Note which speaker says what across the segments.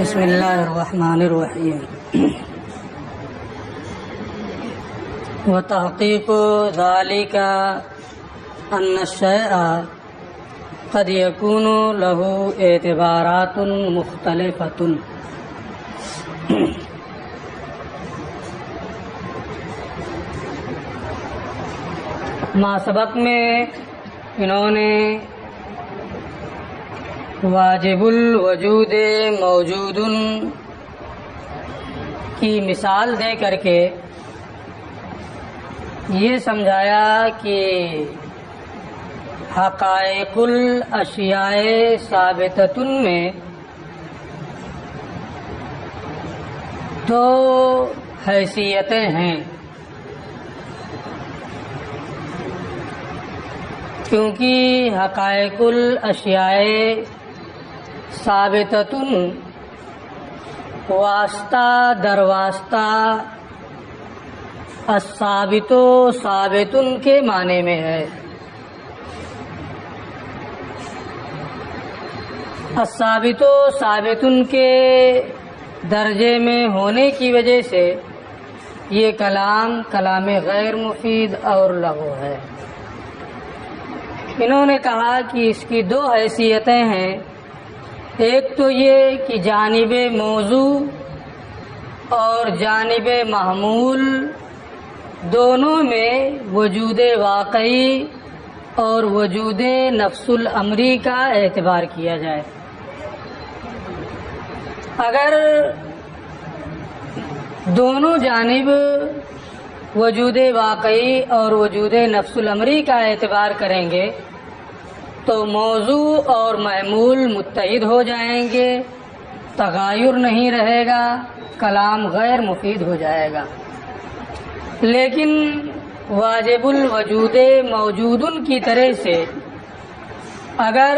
Speaker 1: بسم اللہ الرحمن الرحیم وتحقیق ذلك ان الشیء قد يكون له اعتبارات مختلفة ما سبق میں انہوں نے واجب الوجود موجود کی مثال دے کر کے یہ سمجھایا کہ حقائق الاشیاء ثابتۃ میں دو حیثیتیں ہیں، کیونکہ حقائق الاشیاء ثابتۃ واسطہ در واسطہ الثابت ثابت کے معنی میں ہے۔ الثابت ثابت کے درجے میں ہونے کی وجہ سے یہ کلام غیر مفید اور لغو ہے۔ انہوں نے کہا کہ اس کی دو حیثیتیں ہیں، ایک تو یہ کہ جانب موضوع اور جانب محمول دونوں میں وجود واقعی اور وجود نفس الامری کا اعتبار کیا جائے۔ اگر دونوں جانب وجود واقعی اور وجود نفس الامری کا اعتبار کریں گے تو موضوع اور محمول متحد ہو جائیں گے، تغایر نہیں رہے گا، کلام غیر مفید ہو جائے گا۔ لیکن واجب الوجود موجود کی طرح سے اگر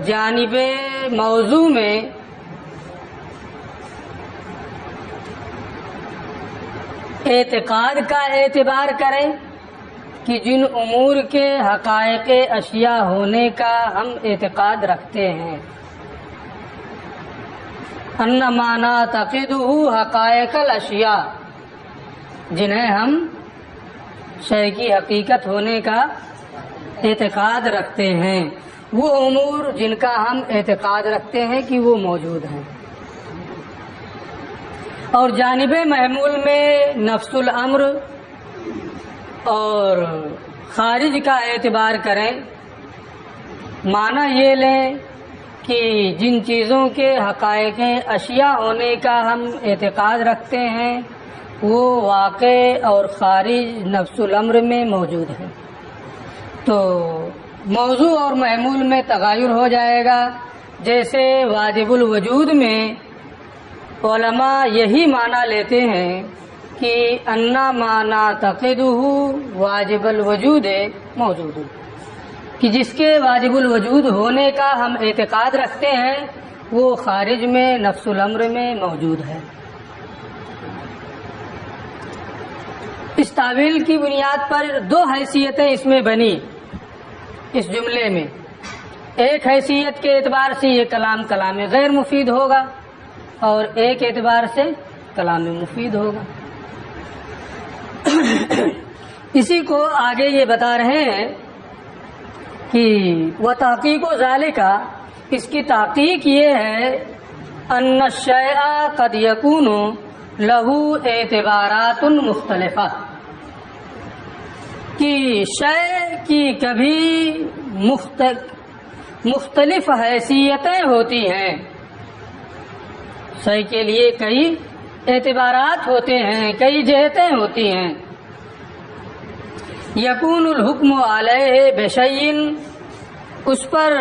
Speaker 1: جانب موضوع میں اعتقاد کا اعتبار کریں کہ جن امور کے حقائق اشیاء ہونے کا ہم اعتقاد رکھتے ہیں، ان ما نعتقدہ حقائق الاشیاء، جنہیں ہم شے کی حقیقت ہونے کا اعتقاد رکھتے ہیں، وہ امور جن کا ہم اعتقاد رکھتے ہیں کہ وہ موجود ہیں۔ اور جانب محمول میں نفس الامر اور خارج کا اعتبار کریں، معنی یہ لیں کہ جن چیزوں کے حقائق اشیاء ہونے کا ہم اعتقاد رکھتے ہیں وہ واقع اور خارج نفس الامر میں موجود ہیں، تو موضوع اور محمول میں تغایر ہو جائے گا۔ جیسے واجب الوجود میں علماء یہی معنی لیتے ہیں کہ انا ما نعتقدہ واجب الوجود موجود، کہ جس کے واجب الوجود ہونے کا ہم اعتقاد رکھتے ہیں وہ خارج میں نفس الامر میں موجود ہے۔ اس تعویل کی بنیاد پر دو حیثیتیں اس میں بنی اس جملے میں۔ ایک حیثیت کے اعتبار سے یہ کلام غیر مفید ہوگا اور ایک اعتبار سے کلام مفید ہوگا۔ اسی کو آگے یہ بتا رہے ہیں کہ وتحقیق ذالک، اس کی تحقیق یہ ہے ان الشیء قد یکون لہ اعتبارات مختلفہ، کہ شے کی کبھی مختلف حیثیتیں ہوتی ہیں، شے کے لیے کئی اعتبارات ہوتے ہیں، کئی جہتیں ہوتی ہیں۔ یکون الحکم علیہ بشیء، اس پر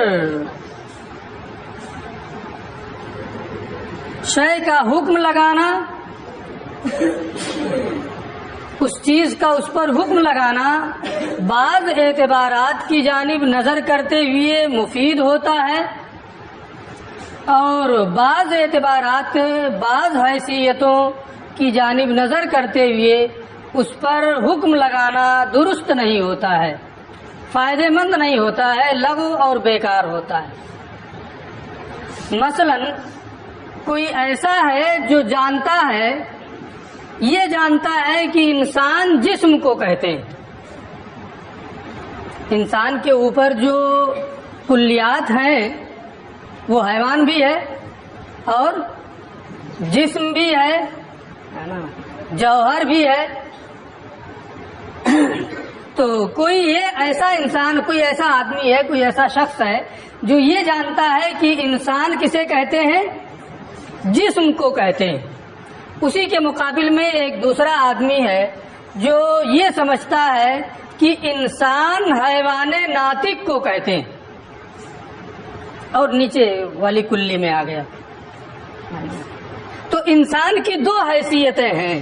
Speaker 1: شے کا حکم لگانا، اس چیز کا اس پر حکم لگانا بعض اعتبارات کی جانب نظر کرتے ہوئے مفید ہوتا ہے، اور بعض اعتبارات بعض حیثیتوں کی جانب نظر کرتے ہوئے اس پر حکم لگانا درست نہیں ہوتا ہے، فائدہ مند نہیں ہوتا ہے، لغو اور بیکار ہوتا ہے۔ مثلا کوئی ایسا ہے جو جانتا ہے، یہ جانتا ہے کہ انسان جسم کو کہتے ہیں، انسان کے اوپر جو کلیات ہیں وہ حیوان بھی ہے اور جسم بھی ہے نا، جوہر بھی ہے۔ تو کوئی یہ ایسا انسان، کوئی ایسا آدمی ہے، کوئی ایسا شخص ہے جو یہ جانتا ہے کہ انسان کسے کہتے ہیں؟ جسم کو کہتے ہیں۔ اسی کے مقابل میں ایک دوسرا آدمی ہے جو یہ سمجھتا ہے کہ انسان حیوان ناطق کو کہتے ہیں، اور نیچے والی کلی میں آ گیا۔ تو انسان کی دو حیثیتیں ہیں،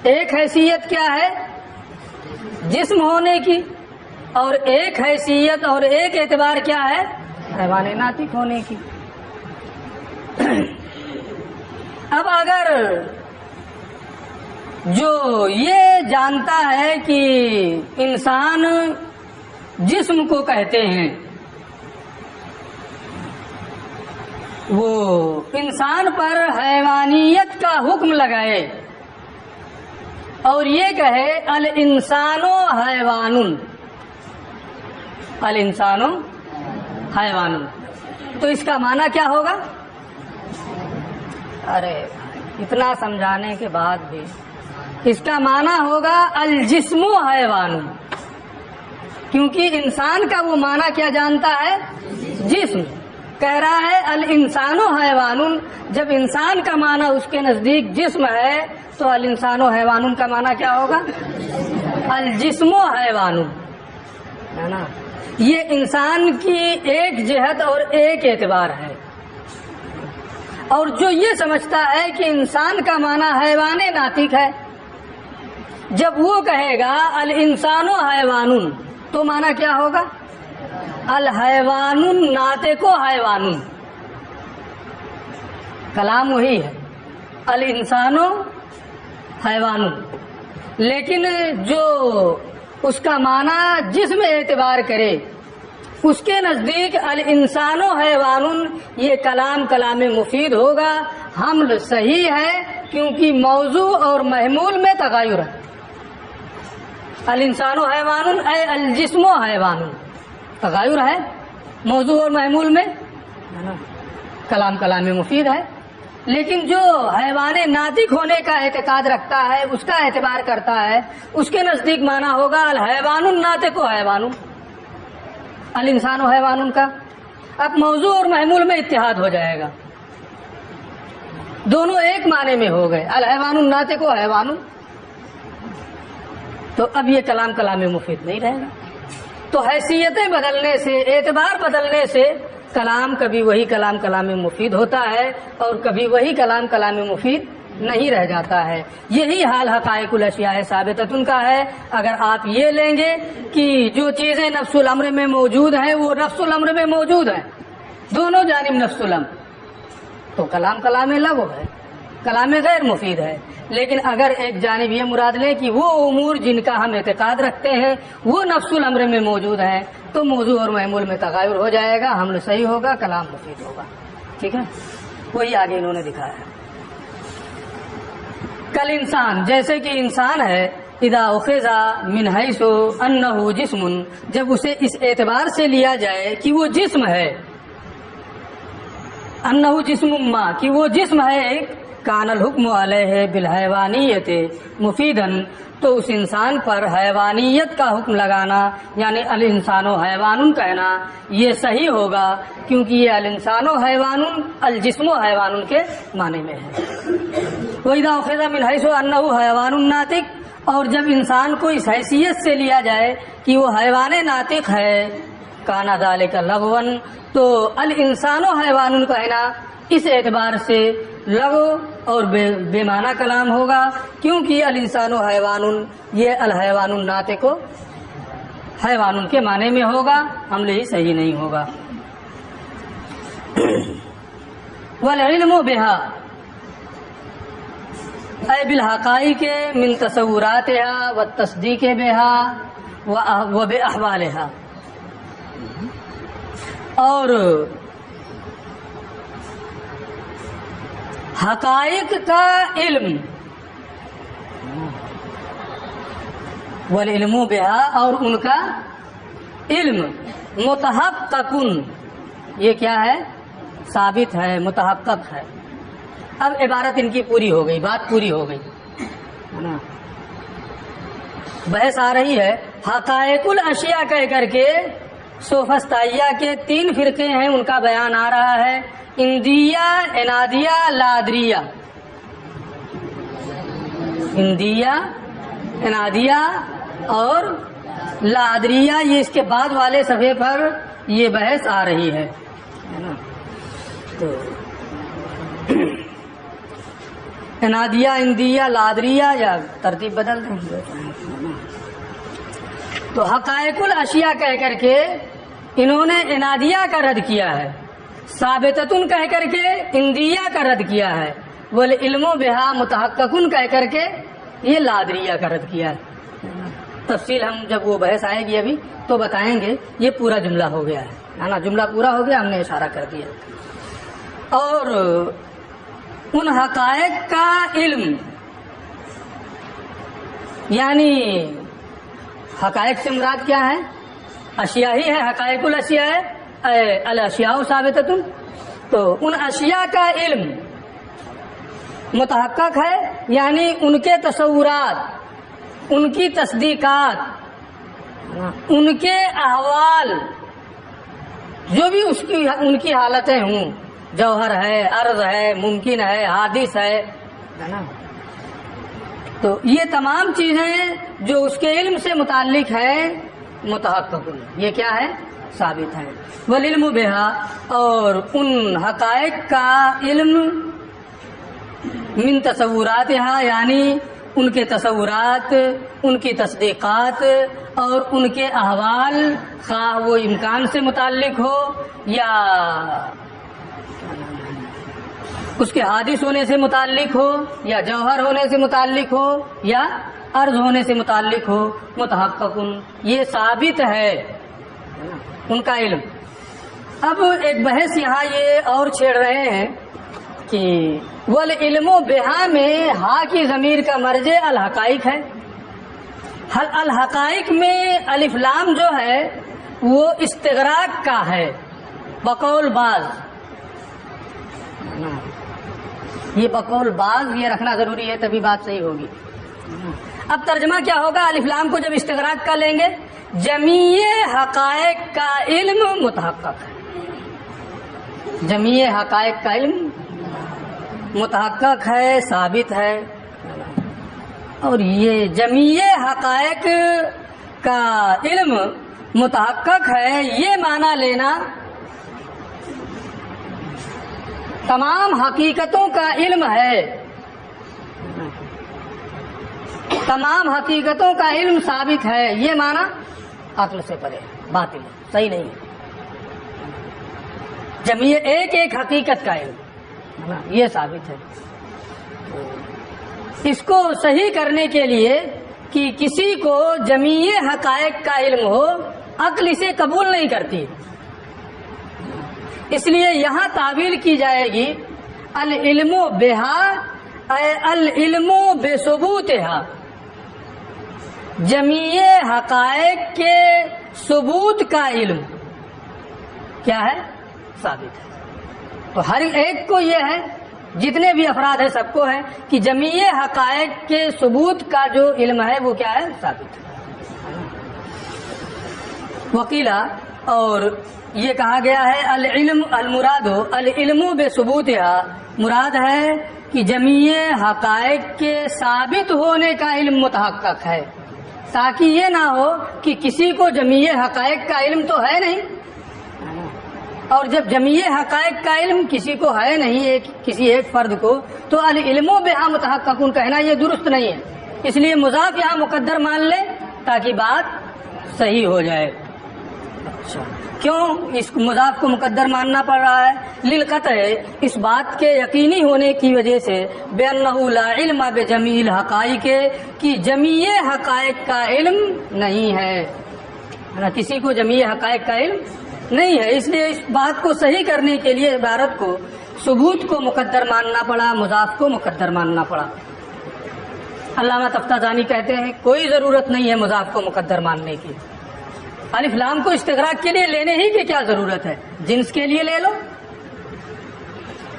Speaker 1: ایک حیثیت کیا ہے؟ جسم ہونے کی، اور ایک حیثیت اور ایک اعتبار کیا ہے؟ حیوان ناطق ہونے کی۔ اب اگر جو یہ جانتا ہے کہ انسان جسم کو کہتے ہیں، وہ انسان پر حیوانیت کا حکم لگائے اور یہ کہے الانسان حیوان، الانسان حیوان، تو اس کا معنی کیا ہوگا؟ ارے اتنا سمجھانے کے بعد بھی اس کا معنی ہوگا الجسم حیوان، کیونکہ انسان کا وہ معنی کیا جانتا ہے؟ جسم۔ کہہ رہا ہے الانسان حیوان، جب انسان کا معنی اس کے نزدیک جسم ہے تو الانسان حیوان کا معنی کیا ہوگا؟ الجسم حیوان، ہے نا۔ یہ انسان کی ایک جہت اور ایک اعتبار ہے، اور جو یہ سمجھتا ہے کہ انسان کا معنی حیوان ناطق ہے، جب وہ کہے گا الانسان حیوان تو معنی کیا ہوگا؟ الحیوان ناطق حیوان، کلام وہی ہے الانسان حیوان، لیکن جو اس کا معنی جسم اعتبار کرے اس کے نزدیک الانسان حیوان یہ کلام مفید ہوگا، حمل صحیح ہے، کیونکہ موضوع اور محمول میں تغیر ہے۔ الانسان حیوان اے الجسم حیوان، تغیر ہے موضوع اور محمول میں، کلام مفید ہے۔ لیکن جو حیوان ناطق ہونے کا اعتقاد رکھتا ہے، اس کا اعتبار کرتا ہے، اس کے نزدیک معنی ہوگا الحیوان الناطق حیوان، الانسان حیوان کا۔ اب موضوع اور محمول میں اتحاد ہو جائے گا، دونوں ایک معنی میں ہو گئے، الحیوان الناطق حیوان، تو اب یہ کلام مفید نہیں رہے گا۔ تو حیثیتیں بدلنے سے، اعتبار بدلنے سے کلام کبھی وہی کلام مفید ہوتا ہے اور کبھی وہی کلام مفید نہیں رہ جاتا ہے۔ یہی حال حقائق الاشیاء ثابتۃ کا ہے۔ اگر آپ یہ لیں گے کہ جو چیزیں نفس الامر میں موجود ہیں وہ نفس الامر میں موجود ہیں، دونوں جانب نفس الامر، تو کلام لغو ہے، کلام غیر مفید ہے۔ لیکن اگر ایک جانب یہ مراد لیں کہ وہ امور جن کا ہم اعتقاد رکھتے ہیں وہ نفس الامر میں موجود ہیں، تو موضوع اور محمول میں تغیر ہو جائے گا، حمل صحیح ہوگا، کلام مفید ہوگا۔ ٹھیک ہے، وہی آگے انہوں نے دکھایا۔ کل انسان، جیسے کہ انسان ہے، اذا اخذ من حیث انہ جسم، جب اسے اس اعتبار سے لیا جائے کہ وہ جسم ہے، انہ جسم ما، کہ وہ جسم ہے ایک، کان الحکم علیہ بالحیوانیت مفیدن، تو اس انسان پر حیوانیت کا حکم لگانا یعنی الانسان حیوان کہنا یہ صحیح ہوگا، کیونکہ یہ الانسان حیوان الجسم حیوان کے معنی میں ہے۔ وَإِذَا أُخِذَ مِنْ حَيْثُ أَنَّهُ حَيَوَانٌ نَاطِقٌ، اور جب انسان کو اس حیثیت سے لیا جائے کہ وہ حیوان ناطق ہے، کان ذَلِكَ لغوا، تو الانسان حیوان کہنا اس اعتبار سے لغو اور بے معنی کلام ہوگا، کیونکہ الانسان حیوان یہ الحیوان الناطق حیوان کے معنی میں ہوگا، حمل ہی صحیح نہیں ہوگا۔ والعلم بها اے بالحقائق من تصوراتها والتصدیق بها وباحوالها، اور حقائق کا علم، والعلم بہا، اور ان کا علم، متحققن، یہ کیا ہے؟ ثابت ہے، متحقق ہے۔ اب عبارت ان کی پوری ہو گئی، بات پوری ہو گئی، بحث آ رہی ہے۔ حقائق الاشیاء کہہ کر کے سوفسطائیہ کے 3 فرقے ہیں، ان کا بیان آ رہا ہے، اندیہ، عنادیہ، لادریہ۔ اندیہ، عنادیہ اور لادریہ، یہ اس کے بعد والے صفحے پر یہ بحث آ رہی ہے۔ تو عنادیہ، اندیہ، لادریہ، یا ترتیب بدل دیں؟ تو حقائق الاشیاء کہہ کر کے انہوں نے عنادیہ کا رد کیا ہے، ثابتتن کہہ کر کے اندیہ کا رد کیا ہے، والعلم بہا متحققن کہہ کر کے یہ لادریہ کا رد کیا ہے۔ تفصیل ہم جب وہ بحث آئے گی ابھی تو بتائیں گے۔ یہ پورا جملہ ہو گیا ہے نا، جملہ پورا ہو گیا، ہم نے اشارہ کر دیا۔ اور ان حقائق کا علم، یعنی حقائق سے مراد کیا ہے؟ اشیاء ہی ہے، حقائق الاشیاء ہے، الاشیاء ثابتتن۔ تو ان اشیاء کا علم متحقق ہے، یعنی ان کے تصورات، ان کی تصدیقات، ان کے احوال، جو بھی ان کی حالتیں ہوں، جوہر ہے، عرض ہے، ممکن ہے، حادث ہے نا، تو یہ تمام چیزیں جو اس کے علم سے متعلق ہیں متحقق، یہ کیا ہے؟ ثابت ہے۔ والعلم بہا، اور ان حقائق کا علم، من تصوراتها، یعنی ان کے تصورات، ان کی تصدیقات اور ان کے احوال، خواہ وہ امکان سے متعلق ہو یا اس کے حادث ہونے سے متعلق ہو یا جوہر ہونے سے متعلق ہو یا عرض ہونے سے متعلق ہو، متحقق، یہ ثابت ہے ان کا علم۔ اب ایک بحث یہاں یہ اور چھیڑ رہے ہیں کہ والعلم بہا میں ہا کی ضمیر کا مرجع الحقائق ہے۔ الحقائق میں الف لام جو ہے وہ استغراق کا ہے بقول بعض، یہ بقول بعض یہ رکھنا ضروری ہے، تبھی بات صحیح ہوگی۔ اب ترجمہ کیا ہوگا؟ الف لام کو جب استغراق کا لیں گے، جمیع حقائق کا علم متحقق ہے، جمیع حقائق کا علم متحقق ہے، ثابت ہے۔ اور یہ جمیع حقائق کا علم متحقق ہے، یہ معنی لینا تمام حقیقتوں کا علم ہے، تمام حقیقتوں کا علم ثابت ہے، یہ معنی عقل سے پرے، باطل، صحیح نہیں ہے۔ جمیع ایک ایک حقیقت کا علم یہ ثابت ہے۔ اس کو صحیح کرنے کے لیے کہ کسی کو جمیع حقائق کا علم ہو، عقل اسے قبول نہیں کرتی، اس لیے یہاں تعبیر کی جائے گی العلم بہا، العلم بثبوتہا، جمیع حقائق کے ثبوت کا علم کیا ہے؟ ثابت ہے۔ تو ہر ایک کو یہ ہے، جتنے بھی افراد ہیں سب کو ہے کہ جمیع حقائق کے ثبوت کا جو علم ہے وہ کیا ہے؟ ثابت ہے۔ وکیلا، اور یہ کہا گیا ہے العلم المراد العلم بثبوتہا، مراد ہے کہ جمیع حقائق کے ثابت ہونے کا علم متحقق ہے، تاکہ یہ نہ ہو کہ کسی کو جمیع حقائق کا علم تو ہے نہیں، اور جب جمیع حقائق کا علم کسی کو ہے نہیں، کسی ایک فرد کو، تو العلم بہا متحقق کہنا یہ درست نہیں ہے، اس لیے مضاف یہاں مقدر مان لے تاکہ بات صحیح ہو جائے۔ کیوں اس مضاف کو مقدر ماننا پڑ رہا ہے؟ للقطع، اس بات کے یقینی ہونے کی وجہ سے، بأنہ لا علم بجمیع الحقائق، کہ جمیع حقائق کا علم نہیں ہے، کسی کو جمیع حقائق کا علم نہیں ہے، اس لیے اس بات کو صحیح کرنے کے لیے عبارت کو ثبوت کو مقدر ماننا پڑا، مضاف کو مقدر ماننا پڑا۔ علامہ تفتازانی کہتے ہیں کوئی ضرورت نہیں ہے مضاف کو مقدر ماننے کی، الف لام کو استغراق کے لیے لینے ہی کی کیا ضرورت ہے، جنس کے لیے لے لو،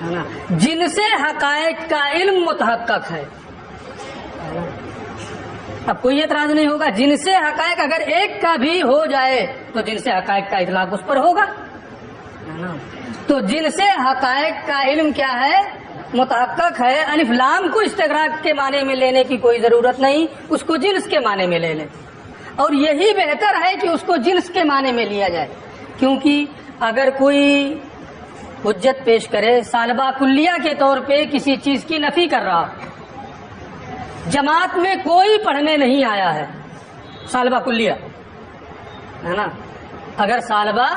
Speaker 1: ہے نا؟ جن سے حقائق کا علم متحقق ہے، اب کوئی اعتراض نہیں ہوگا، جن سے حقائق اگر ایک کا بھی ہو جائے تو جن سے حقائق کا اطلاق اس پر ہوگا، ہے نا؟ تو جن سے حقائق کا علم کیا ہے، متحقق ہے، الف لام کو استغراق کے معنی میں لینے کی کوئی ضرورت نہیں، اس کو جنس کے معنی میں لے لیں، اور یہی بہتر ہے کہ اس کو جنس کے معنی میں لیا جائے، کیونکہ اگر کوئی حجت پیش کرے سالبہ کلیہ کے طور پہ کسی چیز کی نفی کر رہا، جماعت میں کوئی پڑھنے نہیں آیا ہے، سالبہ کلیہ ہے نا، اگر سالبہ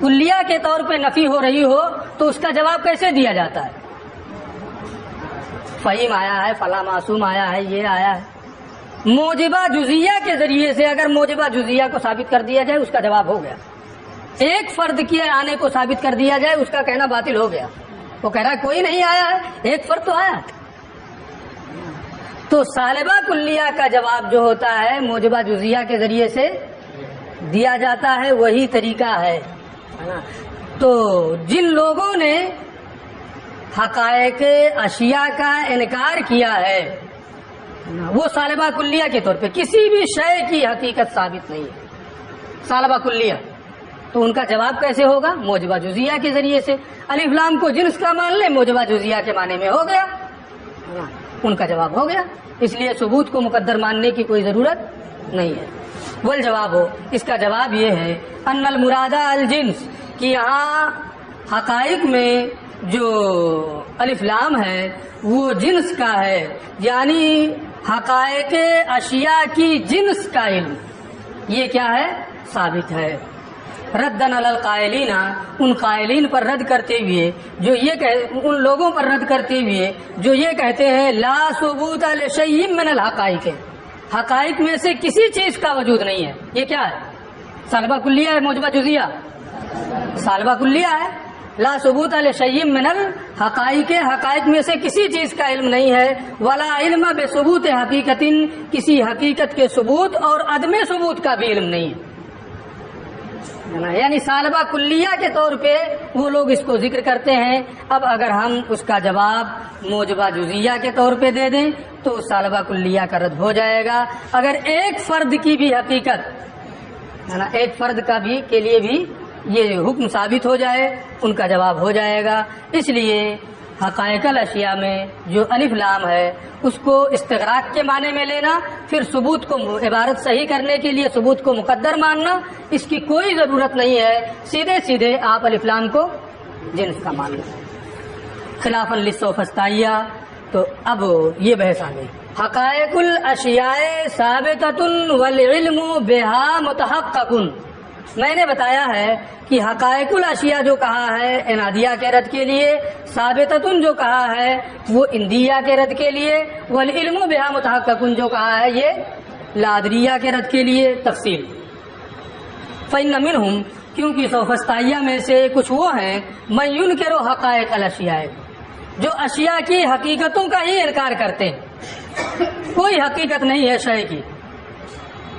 Speaker 1: کلیہ کے طور پہ نفی ہو رہی ہو تو اس کا جواب کیسے دیا جاتا ہے؟ فہیم آیا ہے، فلاں معصوم آیا ہے، یہ آیا ہے، موجبہ جزیہ کے ذریعے سے اگر موجبہ جزیہ کو ثابت کر دیا جائے اس کا جواب ہو گیا، ایک فرد کے آنے کو ثابت کر دیا جائے اس کا کہنا باطل ہو گیا، وہ کہہ رہا ہے کوئی نہیں آیا ہے، ایک فرد تو آیا۔ تو سالبہ کلیہ کا جواب جو ہوتا ہے موجبہ جزیہ کے ذریعے سے دیا جاتا ہے، وہی طریقہ ہے۔ تو جن لوگوں نے حقائق اشیاء کا انکار کیا ہے وہ سالبہ کلیہ کے طور پہ کسی بھی شے کی حقیقت ثابت نہیں ہے، سالبہ کلیہ، تو ان کا جواب کیسے ہوگا؟ موجبہ جزیہ کے ذریعے سے، الف لام کو جنس کا مان لیں، موجبہ جزیہ کے معنی میں ہو گیا، ان کا جواب ہو گیا، اس لیے ثبوت کو مقدر ماننے کی کوئی ضرورت نہیں ہے۔ والجواب ہو، اس کا جواب یہ ہے ان المراد الجنس، کہ یہاں حقائق میں جو الف لام ہے وہ جنس کا ہے، یعنی حقائق اشیاء کی جنس کا علم، یہ کیا ہے؟ ثابت ہے۔ ردن علی القائلین، ان قائلین پر رد کرتے ہوئے جو یہ ان لوگوں پر رد کرتے ہوئے جو یہ کہتے ہیں لا ثبوت لشیء من الحقائق، حقائق میں سے کسی چیز کا وجود نہیں ہے، یہ کیا ہے؟ سالبہ کلیہ ہے، موجبہ جزیہ سالبہ کلیہ ہے، لا ثبوت لشیء من الحقائق، حقائق میں سے کسی چیز کا علم نہیں ہے، ولا علم بثبوت حقیقت، کسی حقیقت کے ثبوت اور عدم ثبوت کا بھی علم نہیں ہے، یعنی سالبہ کلیہ کے طور پہ وہ لوگ اس کو ذکر کرتے ہیں۔ اب اگر ہم اس کا جواب موجبہ جزیہ کے طور پہ دے دیں تو سالبہ کلیہ کا رد ہو جائے گا۔ اگر ایک فرد کی بھی حقیقت ہے نا، ایک فرد کا بھی کے لیے بھی یہ حکم ثابت ہو جائے، ان کا جواب ہو جائے گا۔ اس لیے حقائق الاشیاء میں جو الف لام ہے اس کو استغراق کے معنی میں لینا، پھر ثبوت کو عبارت صحیح کرنے کے لیے ثبوت کو مقدر ماننا، اس کی کوئی ضرورت نہیں ہے، سیدھے سیدھے آپ الف لام کو جنس کا مان لیں۔ خلافاً للسوفسطائیہ، تو اب یہ بحث آ گئی، حقائق الاشیاء ثابتۃ والعلم بہا متحقق۔ میں نے بتایا ہے کہ حقائق الاشیاء جو کہا ہے انادیہ کے رد کے لیے، ثابتۃ جو کہا ہے وہ اندیہ کے رد کے لیے، والعلم بہا متحقق جو کہا ہے یہ لادریہ کے رد کے لیے۔ تفصیل فإن منہم، کیونکہ سوفسطائیہ میں سے کچھ وہ ہیں من ینکر حقائق الاشیاء، جو اشیاء کی حقیقتوں کا ہی انکار کرتے ہیں، کوئی حقیقت نہیں ہے شے کی،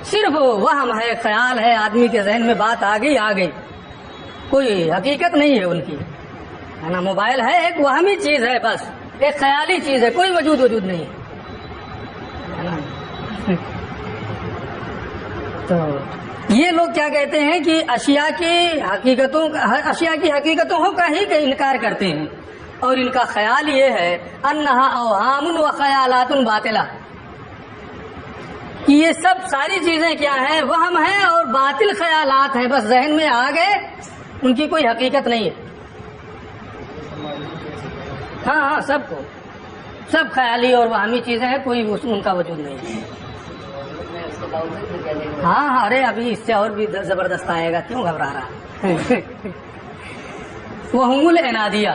Speaker 1: صرف وہم ہے، خیال ہے، آدمی کے ذہن میں بات آ گئی، کوئی حقیقت نہیں ہے ان کی، ہے نا، موبائل ہے ایک وہمی چیز ہے، بس ایک خیالی چیز ہے، کوئی وجود نہیں ہے نا۔ تو یہ لوگ کیا کہتے ہیں کہ اشیاء کی حقیقتوں کا ہی انکار کرتے ہیں، اور ان کا خیال یہ ہے انہا اوہام و خیالات باطلہ، کہ یہ سب ساری چیزیں کیا ہیں؟ وہم ہیں اور باطل خیالات ہیں، بس ذہن میں آ گئے، ان کی کوئی حقیقت نہیں ہے۔ ہاں سب خیالی اور وہمی چیزیں ہیں، کوئی ان کا وجود نہیں ہے۔ ہاں ارے ابھی اس سے اور بھی زبردست آئے گا، کیوں گھبرا رہا؟ وہم الانادیہ،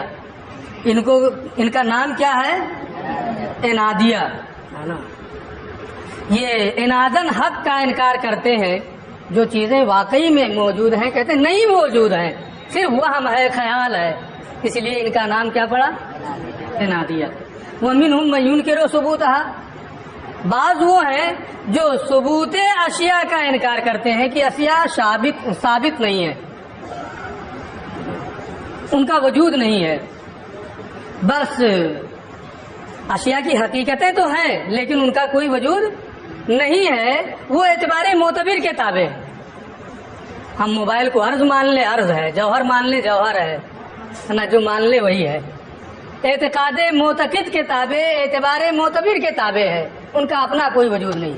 Speaker 1: ان کا نام کیا ہے؟ انادیہ، ہے نا۔ یہ انادن حق کا انکار کرتے ہیں، جو چیزیں واقعی میں موجود ہیں کہتے ہیں نہیں موجود ہیں، صرف وہم ہے، خیال ہے، اس لیے ان کا نام کیا پڑا؟ انادیہ. ومنہم من ینکر ثبوتہا، بعض وہ ہیں جو ثبوت اشیاء کا انکار کرتے ہیں کہ اشیاء ثابت نہیں ہے، ان کا وجود نہیں ہے، بس اشیاء کی حقیقتیں تو ہیں لیکن ان کا کوئی وجود نہیں ہے. وہ اعتبار معتبر کے تابع ہے. ہم موبائل کو عرض مان لیں عرض ہے، جوہر مان لیں جوہر ہے نا، جو مان لے وہی ہے. اعتقاد معتقد کے تابع، اعتبار معتبر کے تابع ہے، ان کا اپنا کوئی وجود نہیں.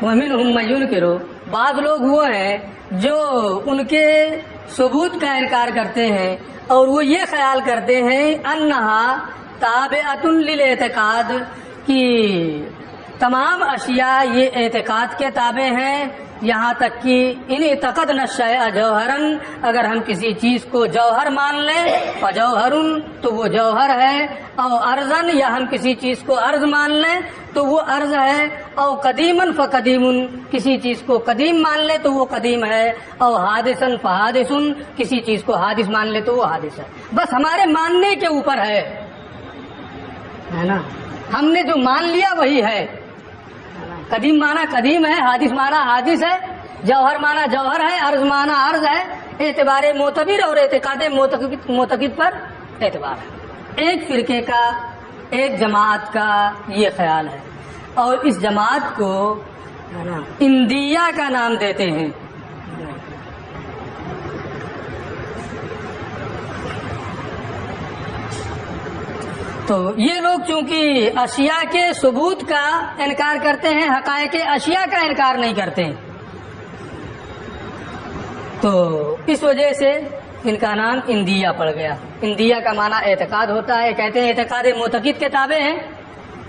Speaker 1: ومنہم من ینکر، بعض لوگ وہ ہیں جو ان کے ثبوت کا انکار کرتے ہیں اور وہ یہ خیال کرتے ہیں انہا تابعۃ للاعتقاد، کہ تمام اشیاء یہ اعتقاد کے تابع ہیں، یہاں تک کہ ان اعتقدنا الشیء جوہرا، اگر ہم کسی چیز کو جوہر مان لیں فجوہر تو وہ جوہر ہے، او ارضن یا ہم کسی چیز کو ارض مان لیں تو وہ ارض ہے، او قدیما فقدیم کسی چیز کو قدیم مان لیں تو وہ قدیم ہے، او حادثا فحادث کسی چیز کو حادث مان لیں تو وہ حادث ہے. بس ہمارے ماننے کے اوپر ہے نا، ہم نے جو مان لیا وہی ہے. قدیم مانا قدیم ہے، حادث مانا حادث ہے، جوہر مانا جوہر ہے، عرض مانا عرض ہے. اعتبار معتبر اور اعتقاد معتقد پر اعتبار ہے. ایک فرقے کا، ایک جماعت کا یہ خیال ہے اور اس جماعت کو اندیہ کا نام دیتے ہیں. تو یہ لوگ چونکہ اشیاء کے ثبوت کا انکار کرتے ہیں، حقائق اشیاء کا انکار نہیں کرتے ہیں، تو اس وجہ سے ان کا نام اندیہ پڑ گیا. اندیہ کا معنی اعتقاد ہوتا ہے. کہتے ہیں اعتقاد معتقد کے تابع ہیں،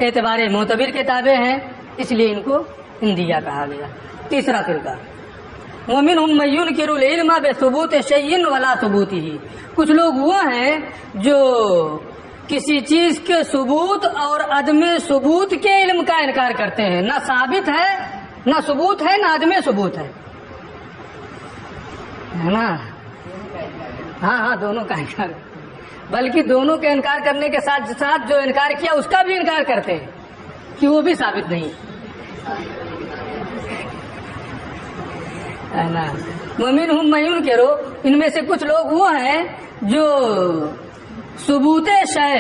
Speaker 1: اعتبار معتبر کے تابع ہیں، اس لیے ان کو اندیہ کہا گیا. تیسرا فرقہ ومنہم من ینکر العلم بثبوت شیء ولا ثبوتہ، کچھ لوگ وہ ہیں جو کسی چیز کے ثبوت اور عدم ثبوت کے علم کا انکار کرتے ہیں. نہ ثابت ہے، نہ ثبوت ہے، نہ عدم ثبوت ہے نا. ہاں دونوں کا انکار، بلکہ دونوں کے انکار کرنے کے ساتھ ساتھ جو انکار کیا اس کا بھی انکار کرتے ہیں کہ وہ بھی ثابت نہیں ہے نا. ومنہم من ینکر، ان میں سے کچھ لوگ وہ ہیں جو ثبوت شے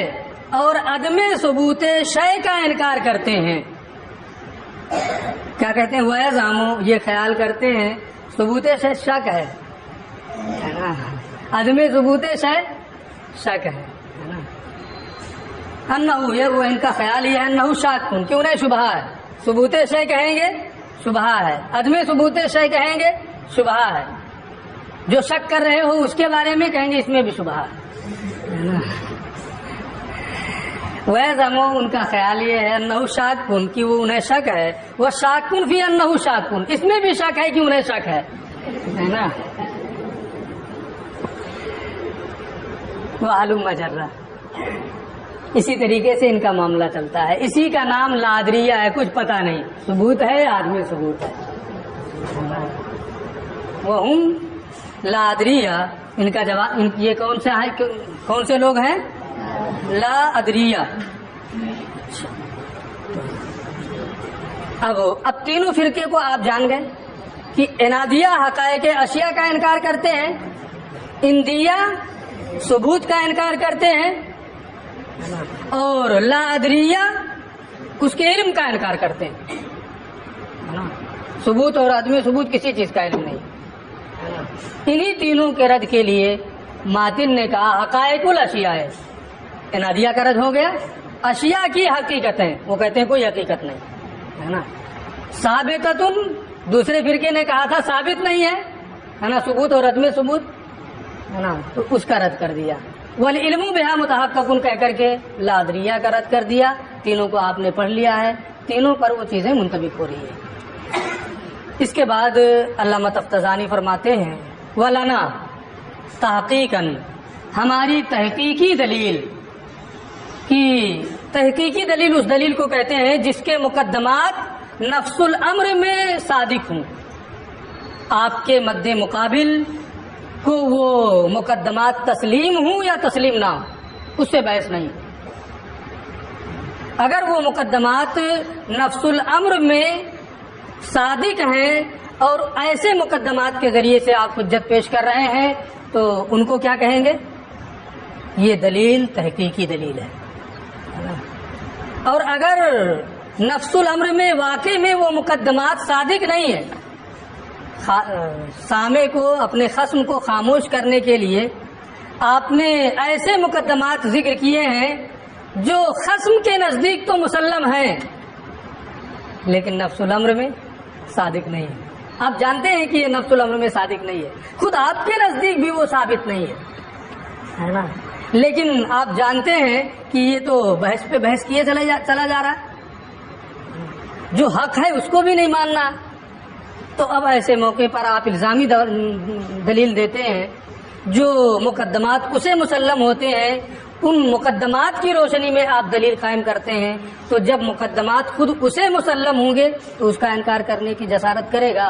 Speaker 1: اور عدم ثبوت شے کا انکار کرتے ہیں. کیا کہتے ہیں؟ وَيَزْعَمُ، یہ خیال کرتے ہیں ثبوت شے شک ہے نا، عدم ثبوت شے شک ہے نا. انہو، یہ وہ ان کا خیال یہ ہے، انہو شک، کیوں نہیں شبہ ہے. ثبوت شے کہیں گے شبہ ہے، عدم ثبوت شے کہیں گے شبہ ہے. جو شک کر رہے ہو اس کے بارے میں کہیں گے اس میں بھی شبہ ہے. وَيَزْعَمُ، ان کا خیال یہ ہے، انہو شاکن، کہ وہ انہیں شک ہے. وہ شاکن فی انہو شاکن، اس میں بھی شک ہے کہ انہیں شک ہے نا. وَعَلُمْ مَجَرَّةً، اسی طریقے سے ان کا معاملہ چلتا ہے. اسی کا نام لادریہ ہے، کچھ پتہ نہیں ثبوت ہے آدمی ثبوت ہے. وَهُمْ لادریہ، ان کا جواب، یہ کون سے لوگ ہیں؟ لا ادریہ. اب تینوں فرقے کو آپ جان گئے کہ انادیہ حقائق اشیاء کا انکار کرتے ہیں، اندیہ ثبوت کا انکار کرتے ہیں، اور لا ادریہ اس کے علم کا انکار کرتے ہیں. ثبوت اور عدم ثبوت کسی چیز کا علم نہیں. انہی تینوں کے رد کے لیے ماتن نے کہا حقائق الاشیاء ہے. انادیہ کا رد ہو گیا. اشیاء کی حقیقتیں، وہ کہتے ہیں کوئی حقیقت نہیں ہے نا. ثابتۃ، دوسرے فرقے نے کہا تھا ثابت نہیں ہے نا، ثبوت اور عدم ثبوت ہے نا، تو اس کا رد کر دیا. والعلم بہا متحقق کہہ کر کے لادریہ کا رد کر دیا. تینوں کو آپ نے پڑھ لیا ہے، تینوں پر وہ چیزیں منطبق ہو رہی ہیں. اس کے بعد علامہ تفتزانی فرماتے ہیں وَلَنَا تحقیقاً، ہماری تحقیقی دلیل، کی تحقیقی دلیل اس دلیل کو کہتے ہیں جس کے مقدمات نفس الامر میں صادق ہوں. آپ کے مد مقابل کو وہ مقدمات تسلیم ہوں یا تسلیم نہ ہوں، اس سے بحث نہیں۔ اگر وہ مقدمات نفس الامر میں صادق ہیں اور ایسے مقدمات کے ذریعے سے آپ حجت پیش کر رہے ہیں تو ان کو کیا کہیں گے؟ یہ دلیل تحقیقی دلیل ہے۔ اور اگر نفس الامر میں واقع میں وہ مقدمات صادق نہیں ہیں، سامع کو، اپنے خصم کو خاموش کرنے کے لیے آپ نے ایسے مقدمات ذکر کیے ہیں جو خصم کے نزدیک تو مسلم ہیں لیکن نفس الامر میں صادق نہیں ہے۔ آپ جانتے ہیں کہ یہ نفس الامر میں صادق نہیں ہے، خود آپ کے نزدیک بھی وہ ثابت نہیں ہے نا، لیکن آپ جانتے ہیں کہ یہ تو بحث پہ بحث کیے چلا جا رہا ہے، جو حق ہے اس کو بھی نہیں ماننا۔ تو اب ایسے موقع پر آپ الزامی دلیل دیتے ہیں، جو مقدمات اسے مسلم ہوتے ہیں ان مقدمات کی روشنی میں آپ دلیل قائم کرتے ہیں، تو جب مقدمات خود اسے مسلم ہوں گے تو اس کا انکار کرنے کی جسارت کرے گا؟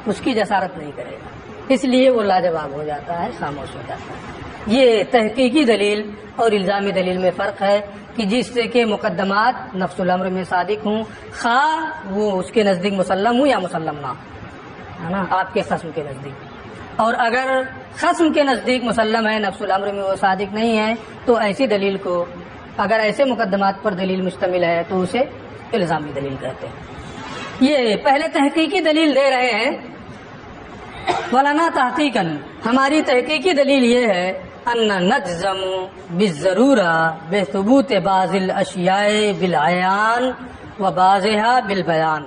Speaker 1: اس کی جسارت نہیں کرے گا، اس لیے وہ لاجواب ہو جاتا ہے، خاموش ہو جاتا ہے۔ یہ تحقیقی دلیل اور الزامی دلیل میں فرق ہے کہ جس سے کہ مقدمات نفس الامر میں صادق ہوں، خواہ وہ اس کے نزدیک مسلم ہوں یا مسلم نہ ہو، ہے نا، آپ کے خصم کے نزدیک۔ اور اگر خصم کے نزدیک مسلم ہے، نفس الامر میں وہ صادق نہیں ہے، تو ایسی دلیل کو، اگر ایسے مقدمات پر دلیل مشتمل ہے تو اسے الزامی دلیل کہتے ہیں۔ یہ پہلے تحقیقی دلیل دے رہے ہیں، وَلَنَا تَحْقِيقًا، ہماری تحقیقی دلیل یہ ہے ان نجزم بالضرورہ بثبوت بعض الاشیاء بالعیان و بعضها بالبیان،